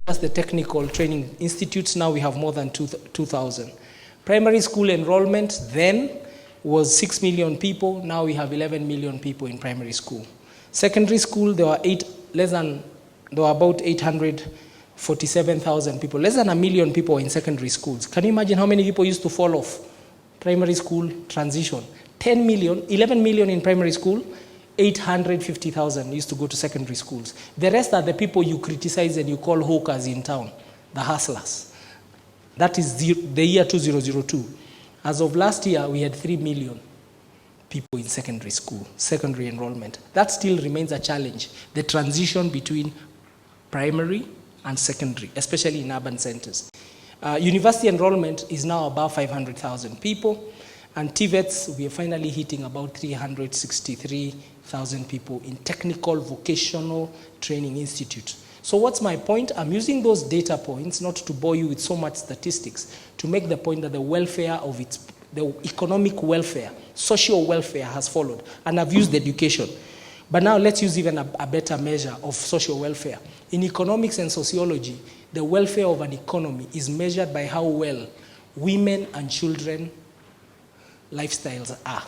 Just the technical training institutes, now we have more than 2,000. Primary school enrollment then was 6 million people. Now we have 11 million people in primary school. Secondary school, there were about 847,000 people. Less than 1 million people in secondary schools. Can you imagine how many people used to fall off primary school transition? 10 million, 11 million in primary school, 850,000 used to go to secondary schools. The rest are the people you criticize and you call hawkers in town, the hustlers. That is the year 2002. As of last year, we had 3 million people in secondary school, secondary enrollment. That still remains a challenge, the transition between primary and secondary, especially in urban centers. University enrollment is now above 500,000 people, and TVETs, we are finally hitting about 363,000 people in technical vocational training institutes. So what's my point? I'm using those data points not to bore you with so much statistics, to make the point that the welfare of the economic welfare, social welfare has followed, and I've used education. But now let's use even a better measure of social welfare. In economics and sociology, the welfare of an economy is measured by how well women and children lifestyles are.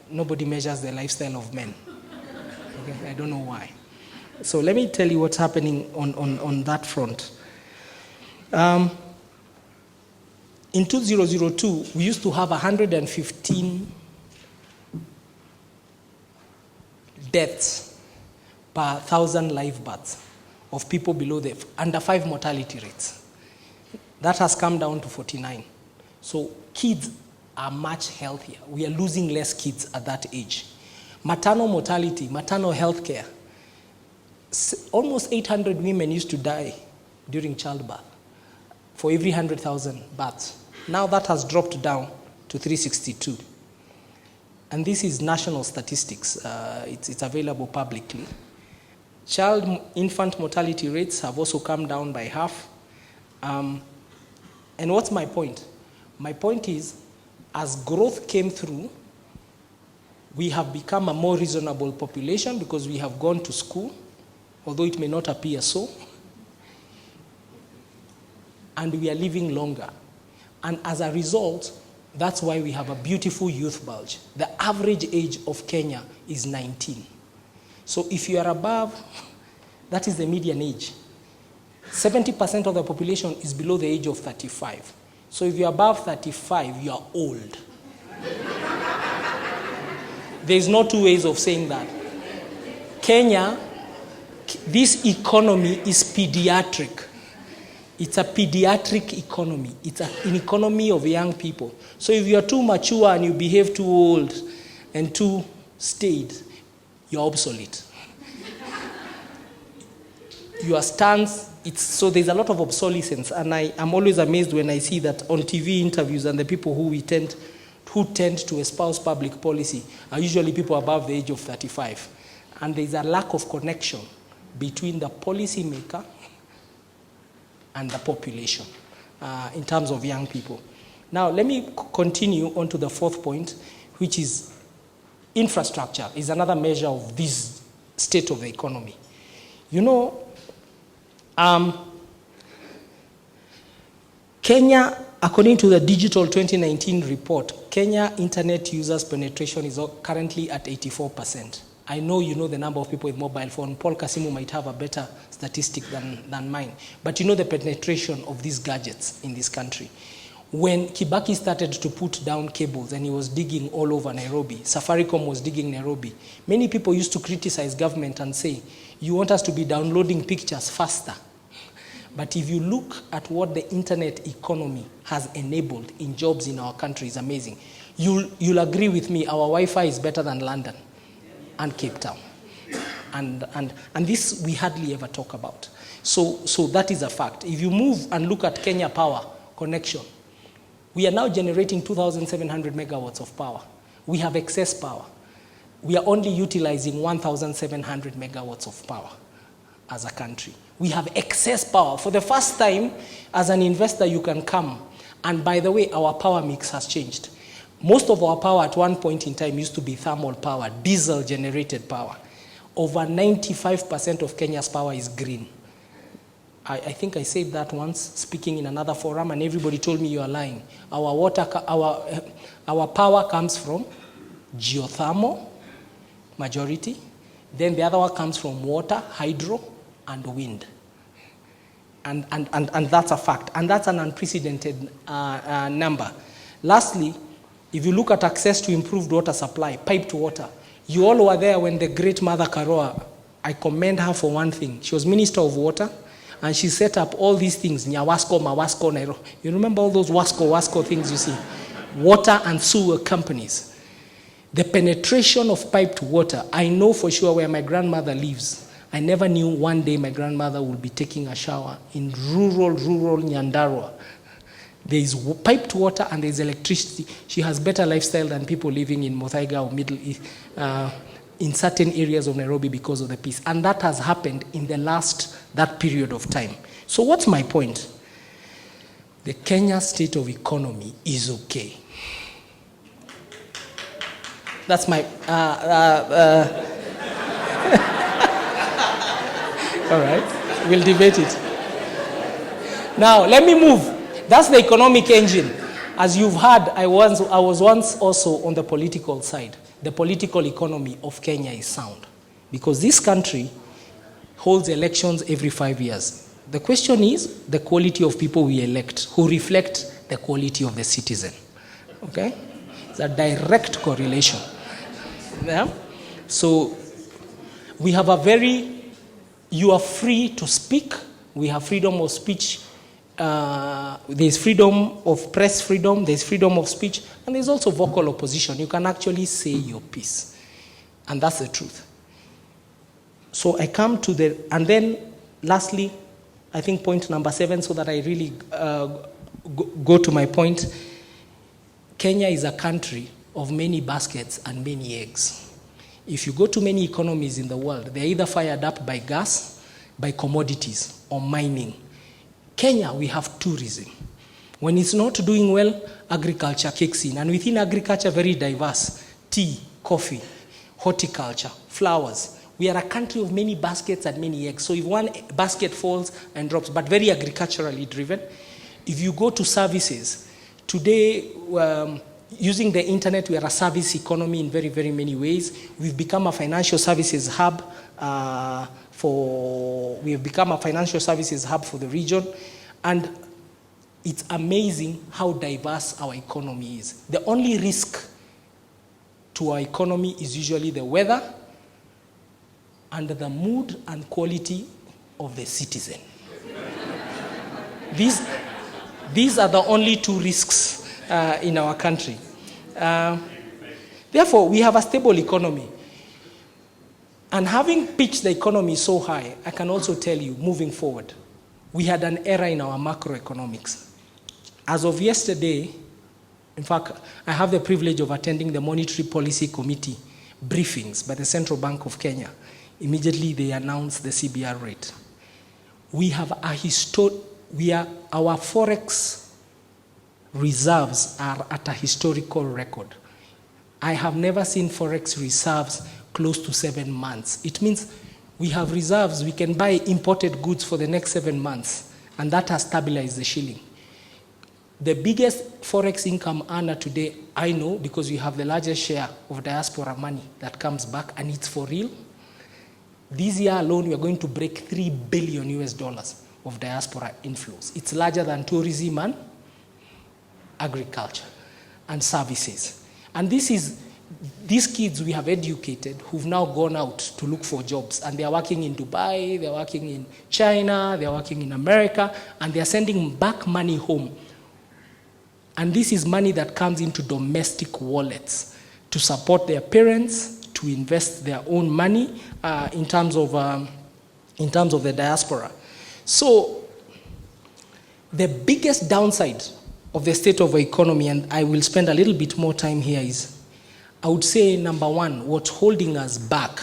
Nobody measures the lifestyle of men. Okay? I don't know why. So let me tell you what's happening on that front. In 2002, we used to have 115 deaths per 1,000 live births of people below the under 5 mortality rates. That has come down to 49. So kids are much healthier. We are losing less kids at that age. Maternal mortality, maternal health care, almost 800 women used to die during childbirth for every 100,000 births. Now that has dropped down to 362. And this is national statistics. It's available publicly. Infant mortality rates have also come down by half. And what's my point? My point is, as growth came through, we have become a more reasonable population because we have gone to school, although it may not appear so. And we are living longer. And as a result, that's why we have a beautiful youth bulge. The average age of Kenya is 19. So if you are above, that is the median age. 70% of the population is below the age of 35. So if you're above 35, you are old. There's no two ways of saying that. Kenya, this economy is pediatric. It's a pediatric economy. It's an economy of young people. So if you're too mature and you behave too old and too staid, you're obsolete. Your stance, so there's a lot of obsolescence, and I'm always amazed when I see that on TV interviews, and the people who tend to espouse public policy are usually people above the age of 35. And there's a lack of connection between the policymaker and the population in terms of young people. Now, let me continue on to the fourth point, which is infrastructure is another measure of this state of the economy. You know, Kenya, according to the Digital 2019 report, Kenya internet users penetration is currently at 84%. I know you know the number of people with mobile phone. Paul Kasimu might have a better statistic than mine. But you know the penetration of these gadgets in this country. When Kibaki started to put down cables and he was digging all over Nairobi, Safaricom was digging Nairobi, many people used to criticize government and say, you want us to be downloading pictures faster. But if you look at what the internet economy has enabled in jobs in our country, is amazing. You'll agree with me, our Wi-Fi is better than London and Cape Town. And this we hardly ever talk about. So that is a fact. If you move and look at Kenya Power connection, we are now generating 2,700 megawatts of power. We have excess power. We are only utilizing 1,700 megawatts of power as a country. We have excess power. For the first time, as an investor, you can come. And by the way, our power mix has changed. Most of our power at one point in time used to be thermal power, diesel-generated power. Over 95% of Kenya's power is green. I think I said that once, speaking in another forum, and everybody told me you are lying. Our power comes from geothermal, majority. Then the other one comes from water, hydro, and wind. And that's a fact. And that's an unprecedented number. Lastly, if you look at access to improved water supply, piped water, you all were there when the great Mother Karua, I commend her for one thing. She was Minister of Water, and she set up all these things, Nyawasko, Mawasko, Nairo. You remember all those Wasko things you see? Water and sewer companies. The penetration of piped water, I know for sure where my grandmother lives. I never knew one day my grandmother would be taking a shower in rural Nyandarua. There is piped water and there is electricity. She has better lifestyle than people living in Muthaiga or Middle East, in certain areas of Nairobi because of the peace. And that has happened in that period of time. So what's my point? The Kenya state of economy is okay. That's my, all right, we'll debate it. Now, let me move. That's the economic engine. As you've heard, I was once also on the political side. The political economy of Kenya is sound because this country holds elections every 5 years. The question is the quality of people we elect who reflect the quality of the citizen. Okay? It's a direct correlation. Yeah? So we have you are free to speak. We have freedom of speech. There's freedom of press freedom, there's freedom of speech, and there's also vocal opposition. You can actually say your piece. And that's the truth. So I come to and then lastly, I think point number 7, so that I really go to my point. Kenya is a country of many baskets and many eggs. If you go to many economies in the world, they're either fired up by gas, by commodities, or mining. Kenya, we have tourism. When it's not doing well, agriculture kicks in. And within agriculture, very diverse. Tea, coffee, horticulture, flowers. We are a country of many baskets and many eggs. So if one basket falls and drops, but very agriculturally driven. If you go to services, today, using the internet, we are a service economy in very, very many ways. We've become a financial services hub for the region. And it's amazing how diverse our economy is. The only risk to our economy is usually the weather and the mood and quality of the citizen. These are the only two risks in our country. Therefore, we have a stable economy. And having pitched the economy so high, I can also tell you, moving forward, we had an error in our macroeconomics. As of yesterday, in fact, I have the privilege of attending the Monetary Policy Committee briefings by the Central Bank of Kenya. Immediately they announced the CBR rate. We have our forex reserves are at a historical record. I have never seen forex reserves close to 7 months. It means we have reserves, we can buy imported goods for the next 7 months, and that has stabilized the shilling. The biggest forex income earner today, I know, because we have the largest share of diaspora money that comes back, and it's for real. This year alone, we are going to break $3 billion of diaspora inflows. It's larger than tourism and agriculture and services. And these kids we have educated who've now gone out to look for jobs, and they are working in Dubai, they are working in China, they are working in America, and they are sending back money home. And this is money that comes into domestic wallets to support their parents, to invest their own money in terms of the diaspora. So the biggest downside of the state of the economy, and I will spend a little bit more time here, is, I would say, number one, what's holding us back.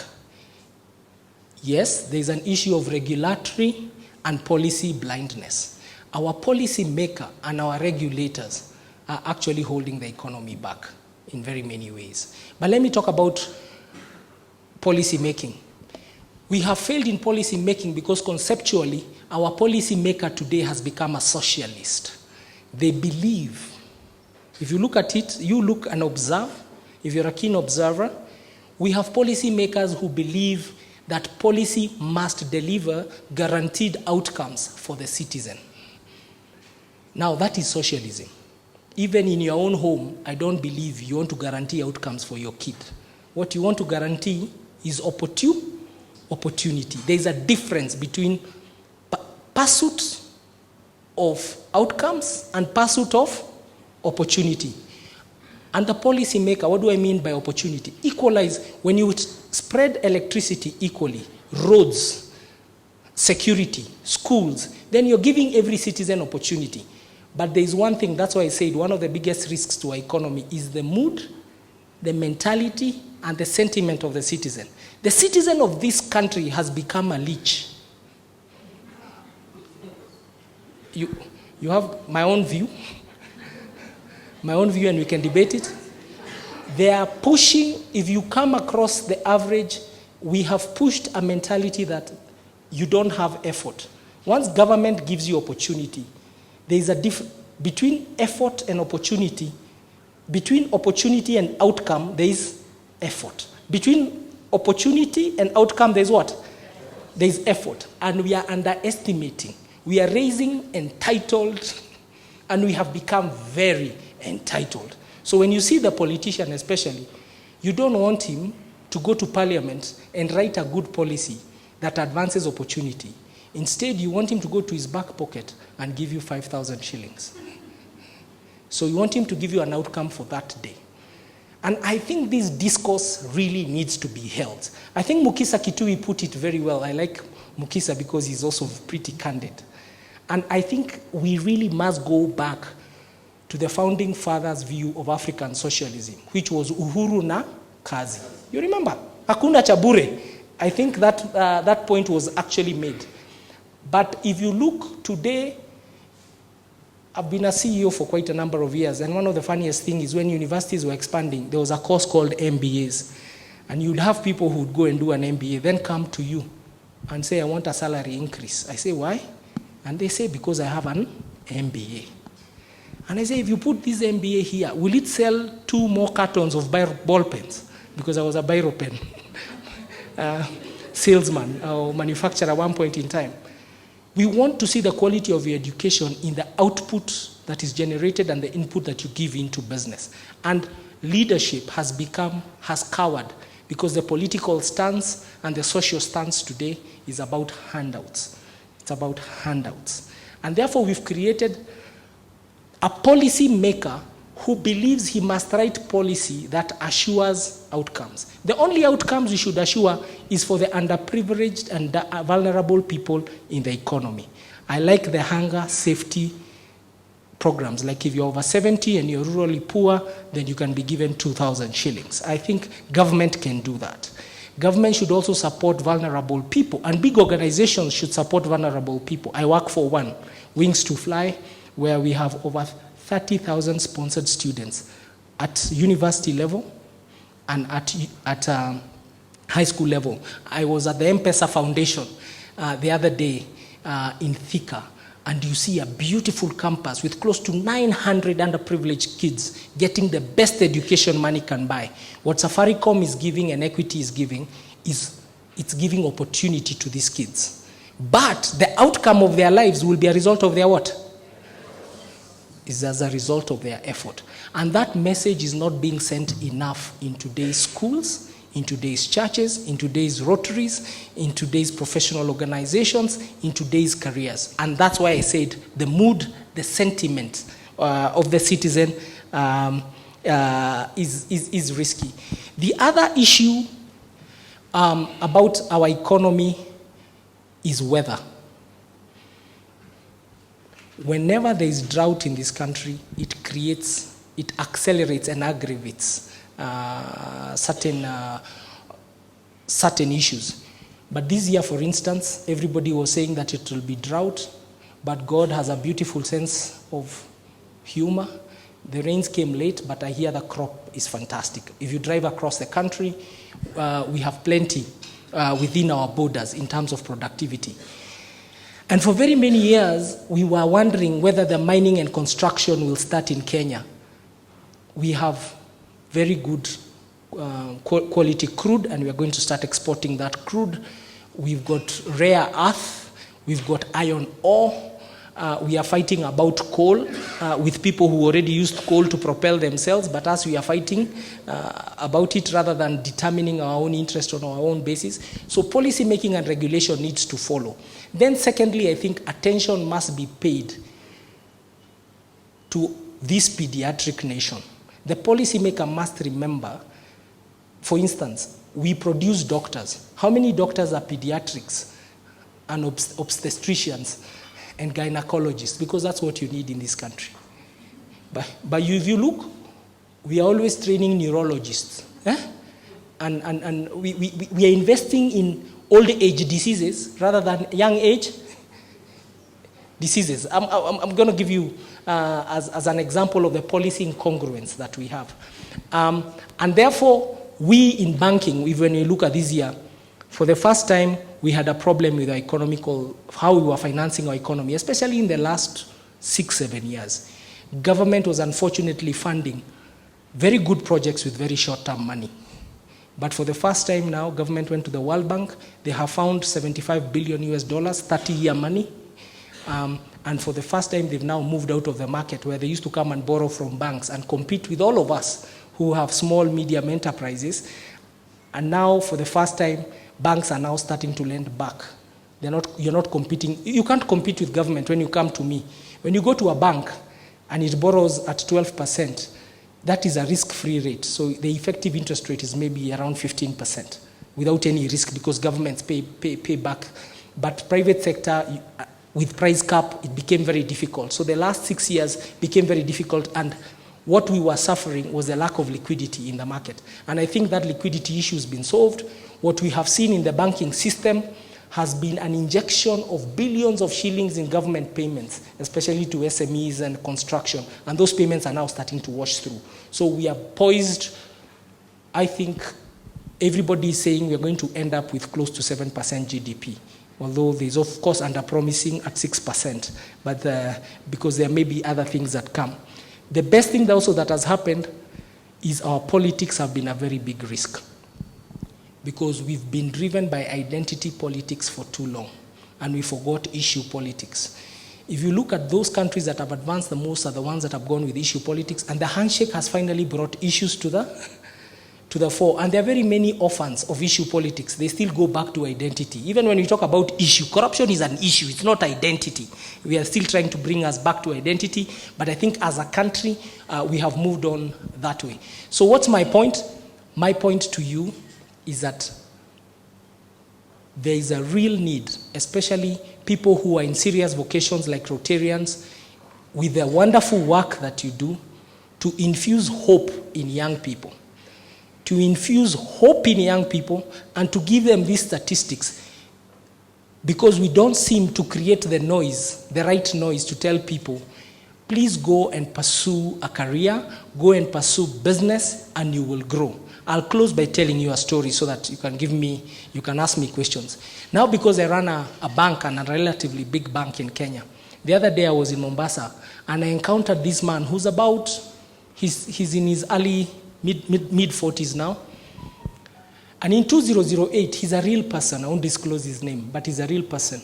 Yes, there's an issue of regulatory and policy blindness. Our policy maker and our regulators are actually holding the economy back in very many ways. But let me talk about policy making. We have failed in policy making because conceptually, our policy maker today has become a socialist. They believe, if you look at it, you look and observe, if you're a keen observer, we have policy makers who believe that policy must deliver guaranteed outcomes for the citizen. Now, that is socialism. Even in your own home, I don't believe you want to guarantee outcomes for your kid. What you want to guarantee is opportunity. There is a difference between pursuit of outcomes and pursuit of opportunity. And the policy maker, what do I mean by opportunity? Equalize, when you spread electricity equally, roads, security, schools, then you're giving every citizen opportunity. But there is one thing, that's why I said one of the biggest risks to our economy is the mood, the mentality, and the sentiment of the citizen. The citizen of this country has become a leech. You have my own view, and we can debate it. They are pushing, if you come across the average, we have pushed a mentality that you don't have effort. Once government gives you opportunity, there is a difference between effort and opportunity. Between opportunity and outcome, there is effort. Between opportunity and outcome, there is what? There is effort. And we are underestimating. We are raising entitled, and we have become very entitled. So when you see the politician especially, you don't want him to go to parliament and write a good policy that advances opportunity. Instead, you want him to go to his back pocket and give you 5,000 shillings. So you want him to give you an outcome for that day. And I think this discourse really needs to be held. I think Mukisa Kitui put it very well. I like Mukisa because he's also pretty candid. And I think we really must go back to the founding fathers' view of African socialism, which was uhuru na kazi. You remember? Hakuna cha bure. I think that point was actually made. But if you look today, I've been a CEO for quite a number of years, and one of the funniest things is when universities were expanding, there was a course called MBAs. And you'd have people who would go and do an MBA, then come to you and say, I want a salary increase. I say, why? And they say, because I have an MBA. And I say, if you put this MBA here, will it sell 2 more cartons of ball pens? Because I was a biro pen salesman or manufacturer at one point in time. We want to see the quality of your education in the output that is generated and the input that you give into business. And leadership has cowered because the political stance and the social stance today is about handouts. It's about handouts. And therefore, we've created a policy maker who believes he must write policy that assures outcomes. The only outcomes we should assure is for the underprivileged and vulnerable people in the economy. I like the hunger safety programs. Like if you're over 70 and you're rurally poor, then you can be given 2,000 shillings. I think government can do that. Government should also support vulnerable people, and big organizations should support vulnerable people. I work for one, Wings to Fly, where we have over 30,000 sponsored students at university level and at high school level. I was at the M-Pesa Foundation the other day in Thika, and you see a beautiful campus with close to 900 underprivileged kids getting the best education money can buy. What Safaricom is giving and Equity is giving is it's giving opportunity to these kids. But the outcome of their lives will be a result of their what? Is as a result of their effort. And that message is not being sent enough in today's schools, in today's churches, in today's rotaries, in today's professional organizations, in today's careers. And that's why I said the mood, the sentiment of the citizen is risky. The other issue about our economy is weather. Whenever there is drought in this country, it accelerates and aggravates certain issues. But this year, for instance, everybody was saying that it will be drought, but God has a beautiful sense of humor. The rains came late, but I hear the crop is fantastic. If you drive across the country, we have plenty within our borders in terms of productivity. And for very many years, we were wondering whether the mining and construction will start in Kenya. We have very good quality crude, and we are going to start exporting that crude. We've got rare earth, we've got iron ore. We are fighting about coal with people who already used coal to propel themselves, but as we are fighting about it rather than determining our own interest on our own basis. So policy making and regulation needs to follow. Then secondly, I think attention must be paid to this pediatric nation. The policymaker must remember, for instance, we produce doctors. How many doctors are pediatrics and obstetricians and gynecologists? Because that's what you need in this country. But if you look, we are always training neurologists. And we are investing in old age diseases rather than young age diseases. I'm going to give you as an example of the policy incongruence that we have. And therefore, we in banking, when you look at this year, for the first time, we had a problem with our how we were financing our economy, especially in the last 6-7 years. Government was unfortunately funding very good projects with very short-term money. But for the first time now, government went to the World Bank. They have found $75 billion, 30-year money. And for the first time, they've now moved out of the market where they used to come and borrow from banks and compete with all of us who have small, medium enterprises. And now, for the first time, banks are now starting to lend back. You're not competing. You can't compete with government when you come to me. When you go to a bank and it borrows at 12%, that is a risk-free rate. So the effective interest rate is maybe around 15% without any risk because governments pay back. But private sector, with price cap, it became very difficult. So the last 6 years became very difficult, and what we were suffering was a lack of liquidity in the market. And I think that liquidity issue has been solved. What we have seen in the banking system has been an injection of billions of shillings in government payments, especially to SMEs and construction. And those payments are now starting to wash through. So we are poised. I think everybody is saying we're going to end up with close to 7% GDP. Although there's, of course, under-promising at 6%, but because there may be other things that come. The best thing also that has happened is our politics have been a very big risk because we've been driven by identity politics for too long, and we forgot issue politics. If you look at those countries that have advanced the most are the ones that have gone with issue politics, and the handshake has finally brought issues to the fore. And there are very many orphans of issue politics. They still go back to identity. Even when we talk about issue, corruption is an issue. It's not identity. We are still trying to bring us back to identity. But I think as a country, we have moved on that way. So what's my point? My point to you is that there is a real need, especially people who are in serious vocations like Rotarians, with the wonderful work that you do, to infuse hope in young people. To infuse hope in young people and to give them these statistics, because we don't seem to create the noise, the right noise to tell people, please go and pursue a career, go and pursue business, and you will grow. I'll close by telling you a story so that you can ask me questions. Now, because I run a bank, and a relatively big bank in Kenya, the other day I was in Mombasa, and I encountered this man who's he's in his early mid-40s now. And in 2008, he's a real person. I won't disclose his name, but he's a real person.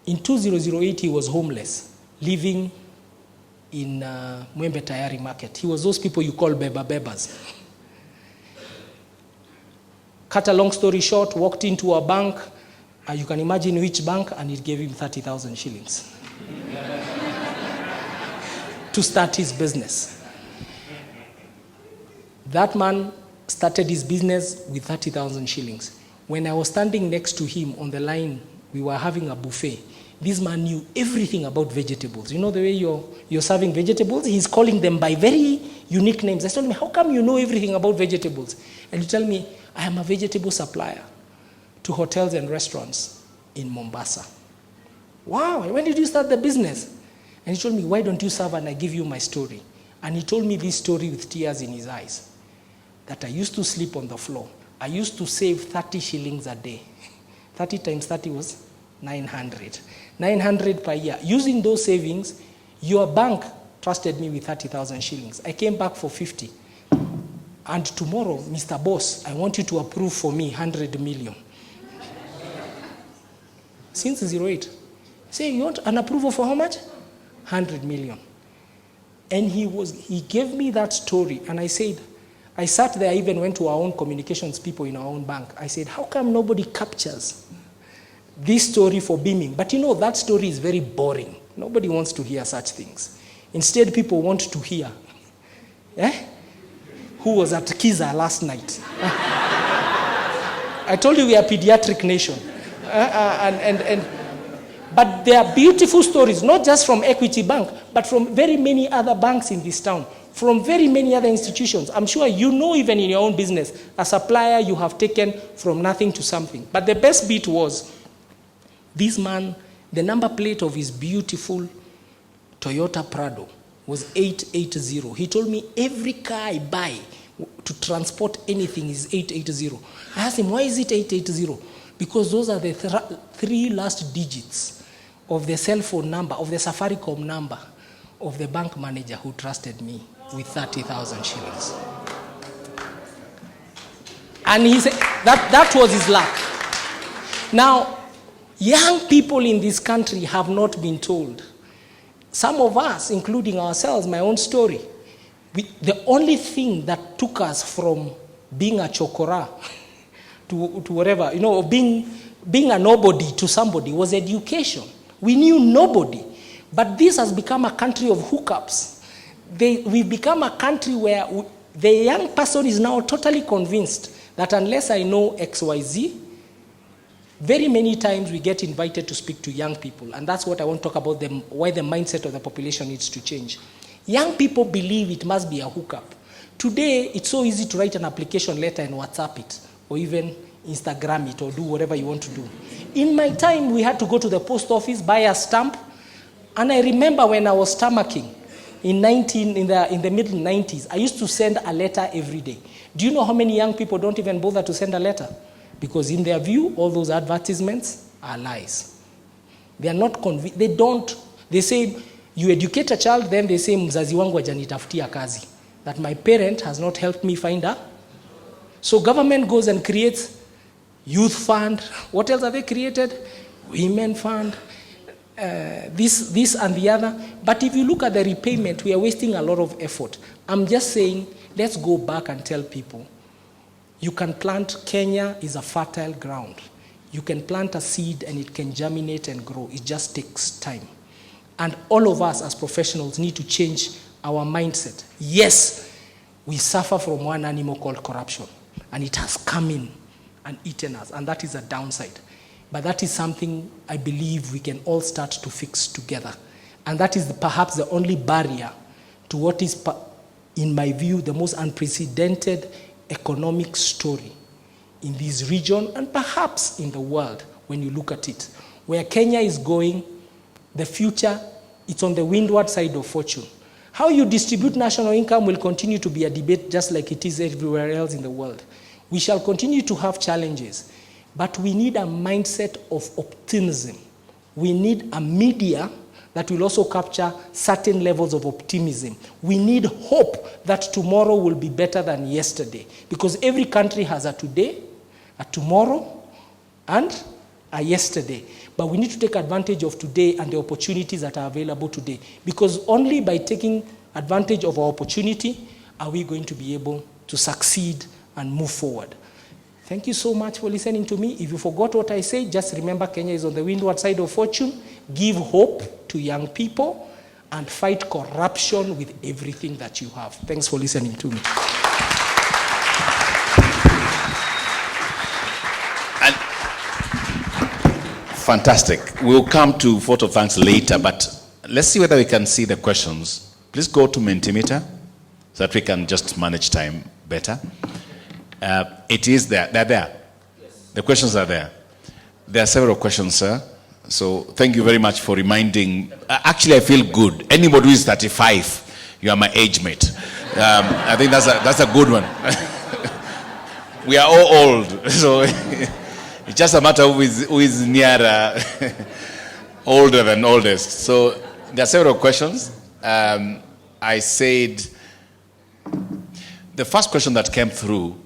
In 2008, he was homeless, living in Mwembe Tayari Market. He was those people you call bebas. Cut a long story short, walked into a bank. You can imagine which bank, and it gave him 30,000 shillings to start his business. That man started his business with 30,000 shillings. When I was standing next to him on the line, we were having a buffet. This man knew everything about vegetables. You know the way you're serving vegetables? He's calling them by very unique names. I told him, how come you know everything about vegetables? And he told me, I am a vegetable supplier to hotels and restaurants in Mombasa. Wow, when did you start the business? And he told me, why don't you serve and I give you my story? And he told me this story with tears in his eyes, that I used to sleep on the floor. I used to save 30 shillings a day. 30 times 30 was 900. 900 per year. Using those savings, your bank trusted me with 30,000 shillings. I came back for 50. And tomorrow, Mr. Boss, I want you to approve for me 100 million. Since 08. Say, you want an approval for how much? 100 million. And he gave me that story, and I said, I sat there, I even went to our own communications people in our own bank. I said, how come nobody captures this story for beaming? But that story is very boring. Nobody wants to hear such things. Instead, people want to hear, who was at Kiza last night? I told you we are a pediatric nation. But they are beautiful stories, not just from Equity Bank, but from very many other banks in this town, from very many other institutions. I'm sure even in your own business, a supplier you have taken from nothing to something. But the best bit was, this man, the number plate of his beautiful Toyota Prado was 880. He told me every car I buy to transport anything is 880. I asked him, why is it 880? Because those are the three last digits of the cell phone number, of the Safaricom number of the bank manager who trusted me with 30,000 shillings. And he said that was his luck. Now, young people in this country have not been told. Some of us, including ourselves, my own story, the only thing that took us from being a chokora to whatever, being a nobody to somebody was education. We knew nobody. But this has become a country of hookups. We've become a country where the young person is now totally convinced that unless I know XYZ, very many times we get invited to speak to young people. And that's what I want to talk about, why the mindset of the population needs to change. Young people believe it must be a hookup. Today, it's so easy to write an application letter and WhatsApp it, or even Instagram it, or do whatever you want to do. In my time, we had to go to the post office, buy a stamp. And I remember when I was stomaching in the middle 90s, I used to send a letter every day. Do you know how many young people don't even bother to send a letter? Because in their view, all those advertisements are lies. They are not convinced. They say, you educate a child, then they say, mzazi wangu hajanitafutia kazi. That my parent has not helped me find her. So government goes and creates youth fund. What else have they created? Women fund. This and the other. But if you look at the repayment, we are wasting a lot of effort. I'm just saying, let's go back and tell people, you can plant. Kenya is a fertile ground. You can plant a seed and it can germinate and grow. It just takes time. And all of us as professionals need to change our mindset. Yes, we suffer from one animal called corruption. And it has come in and eaten us. And that is a downside. But that is something I believe we can all start to fix together. And that is perhaps the only barrier to what is, in my view, the most unprecedented economic story in this region and perhaps in the world when you look at it. Where Kenya is going, the future, it's on the windward side of fortune. How you distribute national income will continue to be a debate just like it is everywhere else in the world. We shall continue to have challenges, but we need a mindset of optimism. We need a media that will also capture certain levels of optimism. We need hope that tomorrow will be better than yesterday, because every country has a today, a tomorrow, and a yesterday. But we need to take advantage of today and the opportunities that are available today, because only by taking advantage of our opportunity are we going to be able to succeed and move forward. Thank you so much for listening to me. If you forgot what I said, just remember Kenya is on the windward side of fortune. Give hope to young people and fight corruption with everything that you have. Thanks for listening to me. And fantastic. We'll come to vote of thanks later, but let's see whether we can see the questions. Please go to Mentimeter so that we can just manage time better. It is there. They're there. Yes. The questions are there. There are several questions, sir. So thank you very much for reminding. Actually, I feel good. Anybody who is 35, you are my age mate. I think that's a good one. We are all old, so it's just a matter of who is nearer, older than oldest. So there are several questions. I said, the first question that came through,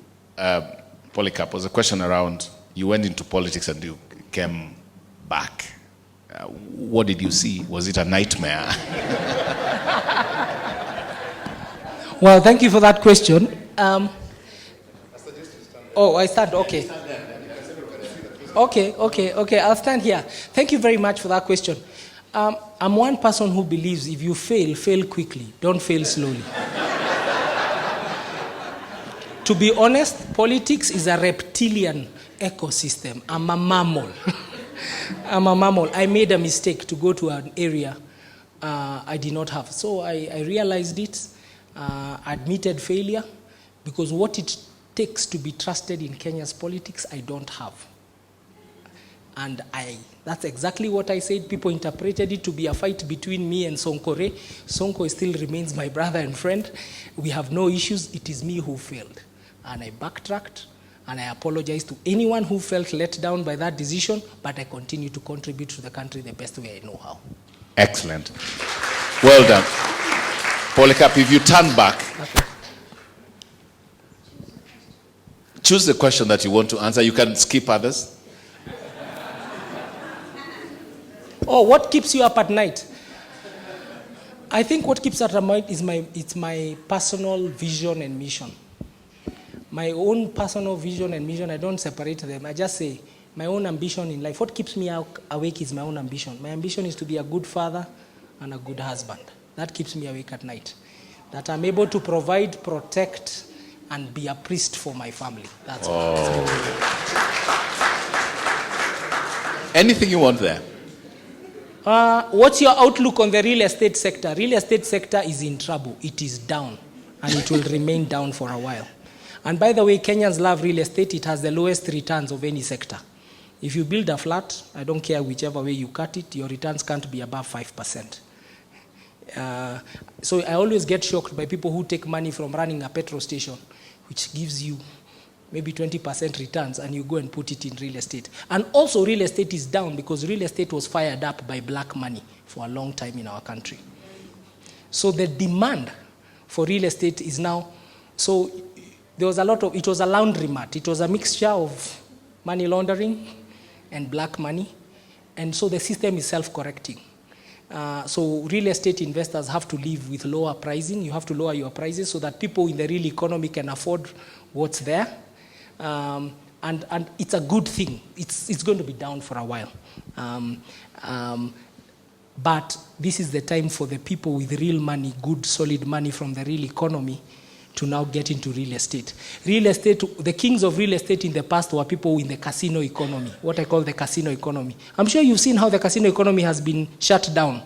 Polycarp, was a question around, you went into politics and you came back. What did you see? Was it a nightmare? Well, thank you for that question. I stand, okay. Okay, I'll stand here. Thank you very much for that question. I'm one person who believes if you fail, fail quickly. Don't fail slowly. To be honest, politics is a reptilian ecosystem. I'm a mammal. I made a mistake to go to an area I did not have. So I realized it, admitted failure, because what it takes to be trusted in Kenya's politics, I don't have. And that's exactly what I said. People interpreted it to be a fight between me and Sonkore. Sonko still remains my brother and friend. We have no issues. It is me who failed. And I backtracked, and I apologize to anyone who felt let down by that decision, but I continue to contribute to the country the best way I know how. Excellent. Well done. Polycarp, if you turn back, okay, choose the question that you want to answer. You can skip others. What keeps you up at night? I think what keeps us up at night is my personal vision and mission. My own personal vision and mission, I don't separate them. I just say my own ambition in life. What keeps me awake is my own ambition. My ambition is to be a good father and a good husband. That keeps me awake at night. That I'm able to provide, protect, and be a priest for my family. That's what. Anything you want there? What's your outlook on the real estate sector? Real estate sector is in trouble. It is down, and it will remain down for a while. And by the way, Kenyans love real estate. It has the lowest returns of any sector. If you build a flat, I don't care whichever way you cut it, your returns can't be above 5%. So I always get shocked by people who take money from running a petrol station, which gives you maybe 20% returns, and you go and put it in real estate. And also real estate is down because real estate was fired up by black money for a long time in our country. So the demand for real estate is now, so there was it was a laundromat. It was a mixture of money laundering and black money. And so the system is self-correcting. So real estate investors have to live with lower pricing. You have to lower your prices so that people in the real economy can afford what's there. And it's a good thing. It's going to be down for a while. But this is the time for the people with real money, good, solid money from the real economy, to now get into real estate. Real estate, the kings of real estate in the past were people in the casino economy, what I call the casino economy. I'm sure you've seen how the casino economy has been shut down.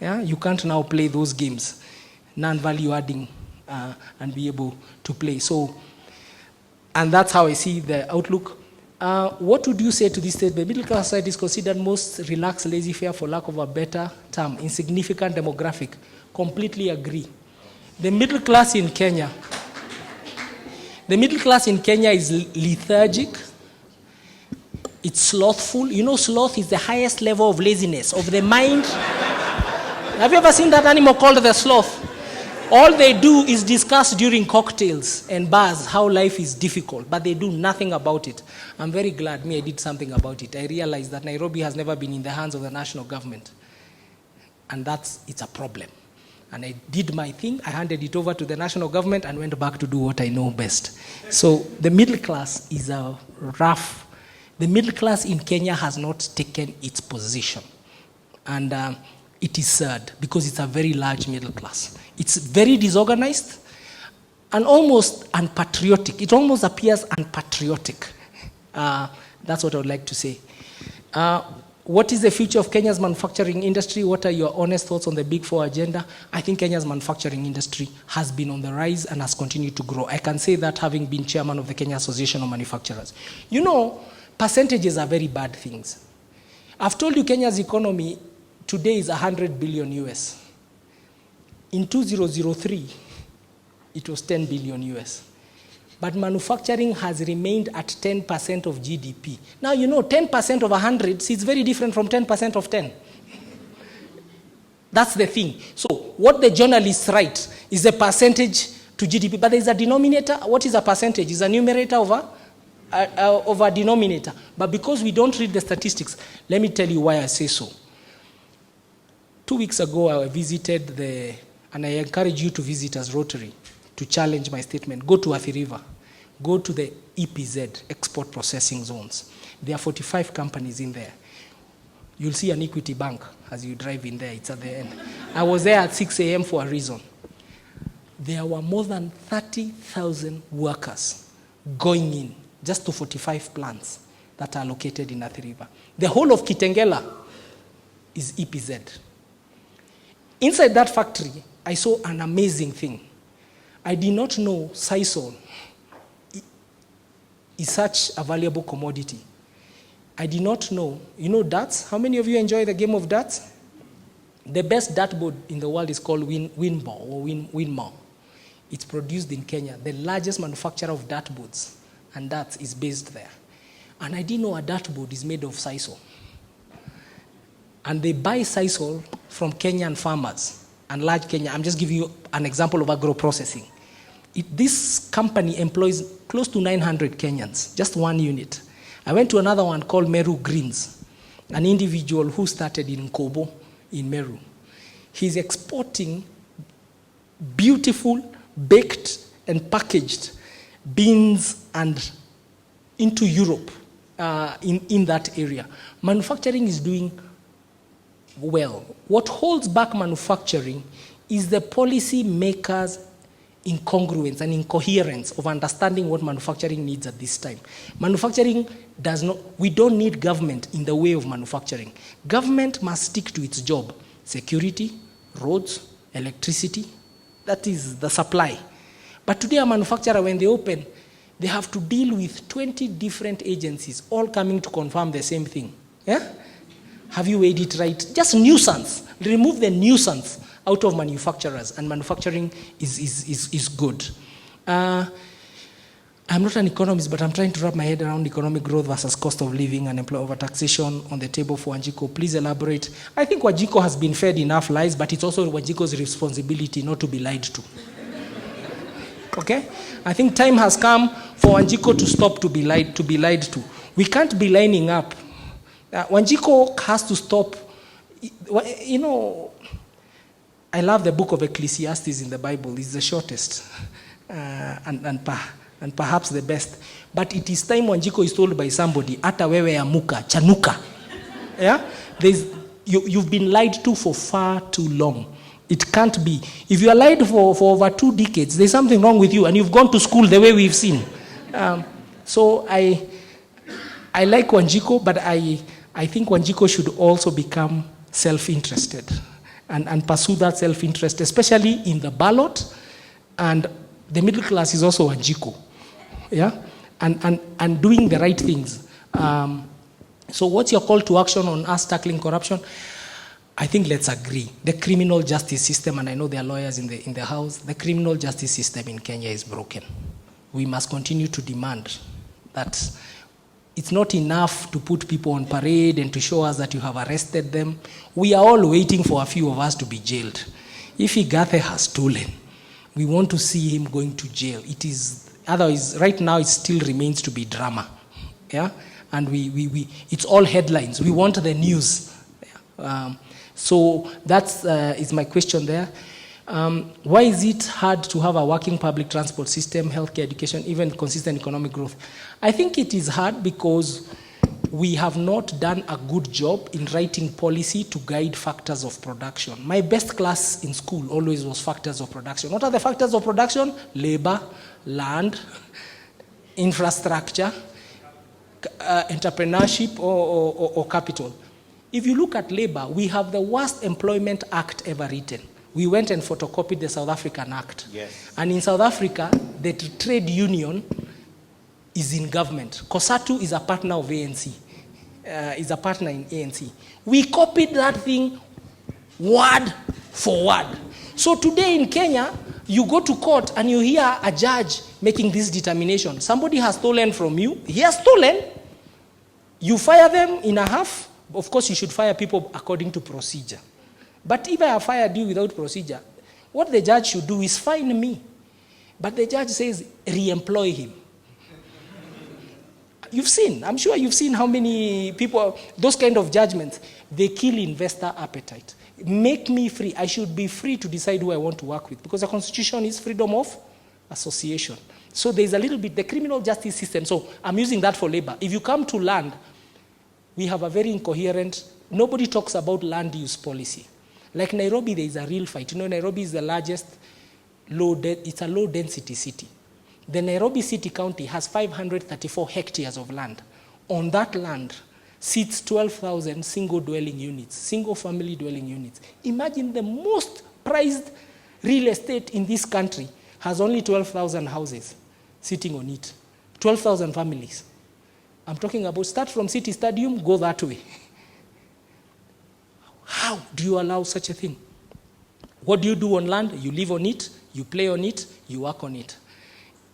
Yeah? You can't now play those games, non-value adding, and be able to play. So, and that's how I see the outlook. What would you say to this statement? Middle class society is considered most relaxed, laissez-faire, for lack of a better term, insignificant demographic. Completely agree. The middle class in Kenya is lethargic. It's slothful. You know, sloth is the highest level of laziness of the mind. Have you ever seen that animal called the sloth? All they do is discuss during cocktails and bars how life is difficult, but they do nothing about it. I'm very glad I did something about it. I realized that Nairobi has never been in the hands of the national government. And it's a problem. And I did my thing. I handed it over to the national government and went back to do what I know best. So the middle class is the middle class in Kenya has not taken its position. And it is sad because it's a very large middle class. It's very disorganized and almost unpatriotic. It almost appears unpatriotic. That's what I would like to say. What is the future of Kenya's manufacturing industry? What are your honest thoughts on the Big Four agenda? I think Kenya's manufacturing industry has been on the rise and has continued to grow. I can say that having been chairman of the Kenya Association of Manufacturers. You know, percentages are very bad things. I've told you Kenya's economy today is 100 billion US. In 2003, it was 10 billion US. but manufacturing has remained at 10% of GDP. Now, 10% of 100, it's very different from 10% of 10. That's the thing. So what the journalists write is a percentage to GDP, but there's a denominator. What is a percentage? It's a numerator over a denominator. But because we don't read the statistics, let me tell you why I say so. 2 weeks ago, I visited and I encourage you to visit as Rotary to challenge my statement. Go to Athi River. Go to the EPZ, Export Processing Zones. There are 45 companies in there. You'll see an Equity Bank as you drive in there. It's at the end. I was there at 6 a.m. for a reason. There were more than 30,000 workers going in just to 45 plants that are located in Athi River. The whole of Kitengela is EPZ. Inside that factory, I saw an amazing thing. I did not know sisal is such a valuable commodity. I did not know. Darts? How many of you enjoy the game of darts? The best dartboard in the world is called Winmore. It's produced in Kenya. The largest manufacturer of dartboards and darts is based there. And I didn't know a dartboard is made of sisal. And they buy sisal from Kenyan farmers and large Kenya. I'm just giving you an example of agro-processing. This company employs close to 900 Kenyans, just one unit. I went to another one called Meru Greens, an individual who started in Kobo in Meru. He's exporting beautiful, baked and packaged beans and into Europe in that area. Manufacturing is doing well. What holds back manufacturing is the policy makers' incongruence and incoherence of understanding what manufacturing needs at this time. Manufacturing we don't need government in the way of manufacturing. Government must stick to its job. Security, roads, electricity, that is the supply. But today a manufacturer, when they open, they have to deal with 20 different agencies, all coming to confirm the same thing. Yeah? Have you weighed it right? Just nuisance. Remove the nuisance out of manufacturers, and manufacturing is good. I'm not an economist, but I'm trying to wrap my head around economic growth versus cost of living and employer overtaxation on the table for Wanjiko. Please elaborate. I think Wanjiko has been fed enough lies, but it's also Wanjiko's responsibility not to be lied to. Okay? I think time has come for Wanjiko to stop to be lied to. We can't be lining up. Wanjiko has to stop. I love the book of Ecclesiastes in the Bible. It's the shortest and perhaps the best. But it is time Wanjiko is told by somebody, ata wewe amuka, chanuka. Yeah? You've been lied to for far too long. It can't be. If you are lied for over 2 decades, there's something wrong with you, and you've gone to school the way we've seen. So I like Wanjiko, but I think Wanjiko should also become self-interested and pursue that self-interest, especially in the ballot. And the middle class is also Wanjiko, yeah, and doing the right things. So what's your call to action on us tackling corruption? I think let's agree. The criminal justice system, and I know there are lawyers in the house, the criminal justice system in Kenya is broken. We must continue to demand that it's not enough to put people on parade and to show us that you have arrested them. We are all waiting for a few of us to be jailed. If Igathe has stolen, we want to see him going to jail. Otherwise, right now it still remains to be drama. Yeah? And it's all headlines. We want the news. So that's is my question there. Why is it hard to have a working public transport system, healthcare, education, even consistent economic growth? I think it is hard because we have not done a good job in writing policy to guide factors of production. My best class in school always was factors of production. What are the factors of production? Labor, land, infrastructure, entrepreneurship, or capital. If you look at labor, we have the worst employment act ever written. We went and photocopied the South African Act. Yes. And in South Africa, the trade union is in government. COSATU is a partner of ANC, is a partner in ANC. We copied that thing word for word. So today in Kenya, You go to court and you hear a judge making this determination. Somebody has stolen from you. He has stolen. You fire them in a half. Of course, you should fire people according to procedure. But if I have fired you without procedure, what the judge should do is fine me. But the judge says, re-employ him. You've seen, I'm sure you've seen how many people, those kind of judgments, they kill investor appetite. Make me free. I should be free to decide who I want to work with, because the Constitution is freedom of association. So there's a little bit, the criminal justice system, so I'm using that for labor. If you come to land, we have a very incoherent, nobody talks about land use policy. Like Nairobi, there is a real fight. You know, Nairobi is the largest, it's a low density city. The Nairobi City County has 534 hectares of land. On that land sits 12,000 single dwelling units, single family dwelling units. Imagine the most prized real estate in this country has only 12,000 houses sitting on it, 12,000 families. I'm talking about start from City Stadium, go that way. How do you allow such a thing? What do you do on land? You live on it, you play on it, you work on it.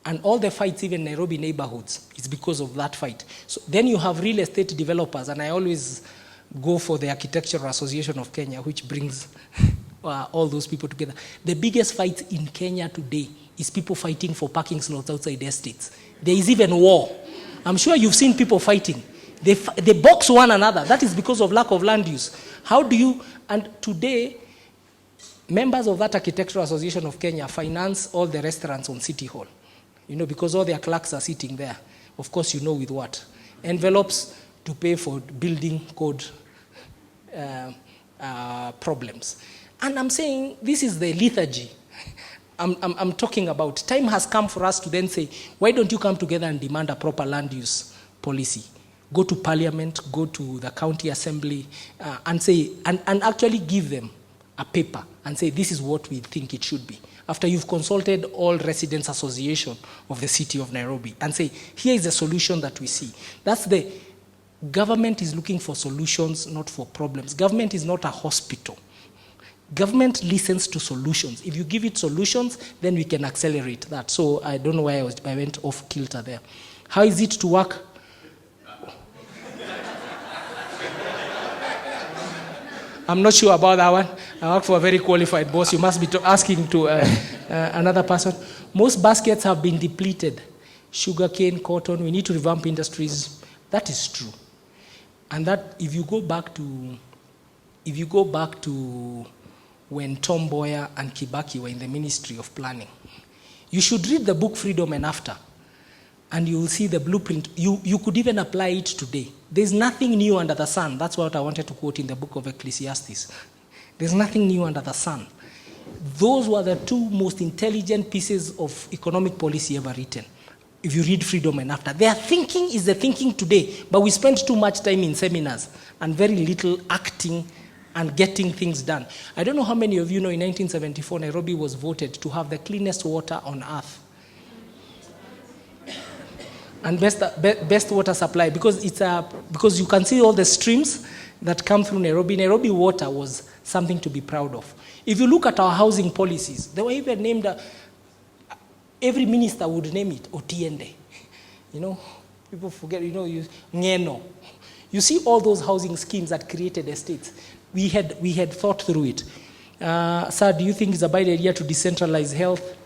And all the fights, even Nairobi neighborhoods, it's because of that fight. So then you have real estate developers, and I always go for the Architectural Association of Kenya, which brings all those people together. The biggest fight in Kenya today is people fighting for parking slots outside estates. There is even war. I'm sure you've seen people fighting. They box one another. That is because of lack of land use. How do you, and today, members of that Architectural Association of Kenya finance all the restaurants on City Hall. You know, because all their clerks are sitting there. Of course, you know with what? Envelopes to pay for building code problems. And I'm saying this is the lethargy I'm talking about. Time has come for us to then say, why don't you come together and demand a proper land use policy? Go to parliament, go to the county assembly, and say, and actually give them a paper and say, this is what we think it should be. After you've consulted all residents association of the city of Nairobi, and say, here is the solution that we see. That's the, government is looking for solutions, not for problems. Government is not a hospital. Government listens to solutions. If you give it solutions, then we can accelerate that. So I don't know why I went off kilter there. How is it to work? I'm not sure about that one. I work for a very qualified boss. You must be asking to another person. Most baskets have been depleted. Sugarcane, cotton, we need to revamp industries. That is true. And that, if you go back to when Tom Mboya and Kibaki were in the Ministry of Planning, you should read the book Freedom and After, and you will see the blueprint. You could even apply it today. There's nothing new under the sun. That's what I wanted to quote in the book of Ecclesiastes. There's nothing new under the sun. Those were the two most intelligent pieces of economic policy ever written. If you read Freedom and After, their thinking is the thinking today, but we spend too much time in seminars and very little acting and getting things done. I don't know how many of you know in 1974, Nairobi was voted to have the cleanest water on earth. And best water supply, because because you can see all the streams that come through Nairobi. Nairobi water was something to be proud of. If you look at our housing policies, they were even named, every minister would name it Otiende. You know, people forget, you know, Ngeno. You see all those housing schemes that created estates. We had thought through it. Sir, do you think it's a bad idea to decentralize health?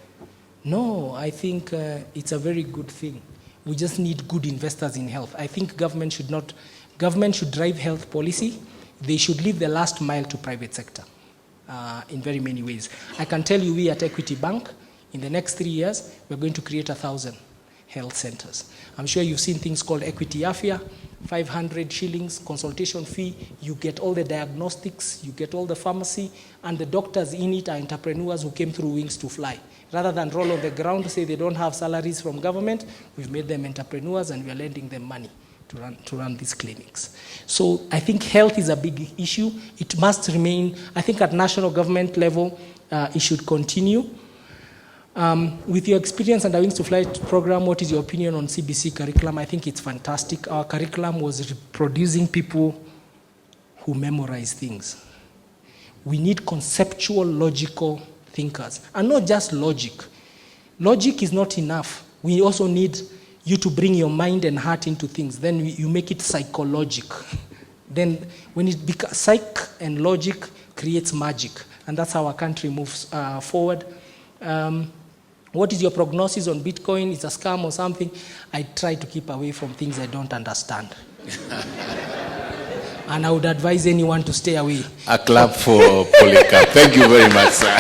No, I think it's a very good thing. We just need good investors in health. I think government should drive health policy. They should leave the last mile to private sector in very many ways. I can tell you, we at Equity Bank, in the next 3 years, we're going to create 1,000 health centers. I'm sure you've seen things called Equity Afya, 500 shillings consultation fee. You get all the diagnostics, you get all the pharmacy, and the doctors in it are entrepreneurs who came through Wings to Fly. Rather than roll on the ground, say they don't have salaries from government, we've made them entrepreneurs and we're lending them money to run these clinics. So I think health is a big issue. It must remain, I think at national government level, it should continue. With your experience under Wings to Fly program, what is your opinion on CBC curriculum? I think it's fantastic. Our curriculum was producing people who memorize things. We need conceptual, logical thinkers. And not just logic. Logic is not enough. We also need you to bring your mind and heart into things. Then you make it psychologic. Then when it becomes psych and logic creates magic. And that's how our country moves forward. What is your prognosis on Bitcoin? It's a scam or something? I try to keep away from things I don't understand. And I would advise anyone to stay away. A clap for Polycarp. Thank you very much, sir.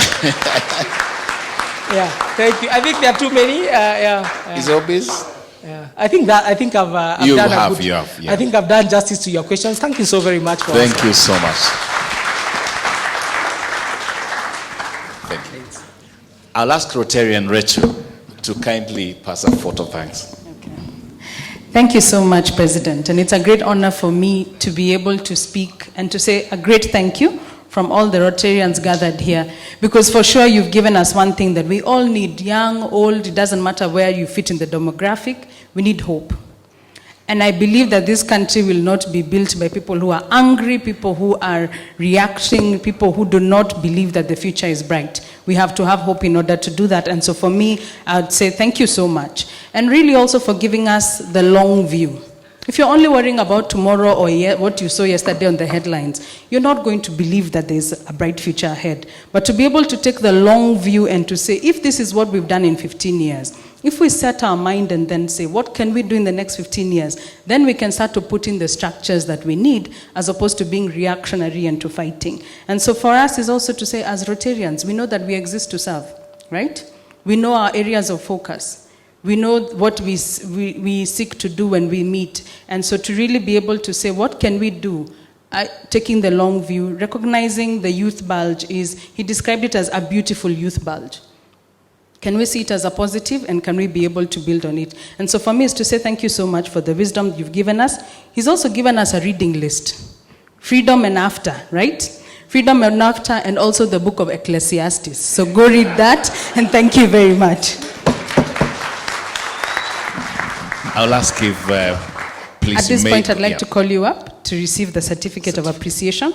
Yeah, thank you. I think there are too many. Is it obvious? Yeah. I think I've You done have, a good, you have, yeah. I think I've done justice to your questions. Thank you so very much for Thank answering. you so much. Thank you. I'll ask Rotarian Rachel to kindly pass a vote of thanks. Thank you so much, President. And it's a great honor for me to be able to speak and to say a great thank you from all the Rotarians gathered here. Because for sure you've given us one thing that we all need, young, old, it doesn't matter where you fit in the demographic, we need hope. And I believe that this country will not be built by people who are angry, people who are reacting, people who do not believe that the future is bright. We have to have hope in order to do that. And so for me, I'd say thank you so much. And really also for giving us the long view. If you're only worrying about tomorrow or what you saw yesterday on the headlines, you're not going to believe that there's a bright future ahead. But to be able to take the long view and to say, if this is what we've done in 15 years, if we set our mind and then say, what can we do in the next 15 years, then we can start to put in the structures that we need, as opposed to being reactionary and to fighting. And so for us is also to say, as Rotarians, we know that we exist to serve, right? We know our areas of focus. We know what we seek to do when we meet. And so to really be able to say, what can we do? Taking the long view, recognizing the youth bulge he described it as a beautiful youth bulge. Can we see it as a positive, and can we be able to build on it? And so for me is to say thank you so much for the wisdom you've given us. He's also given us a reading list. Freedom and After, right? Freedom and After, and also the book of Ecclesiastes. So go read that, and thank you very much. I'll ask if, please. At this point, I'd like to call you up to receive the certificate of appreciation.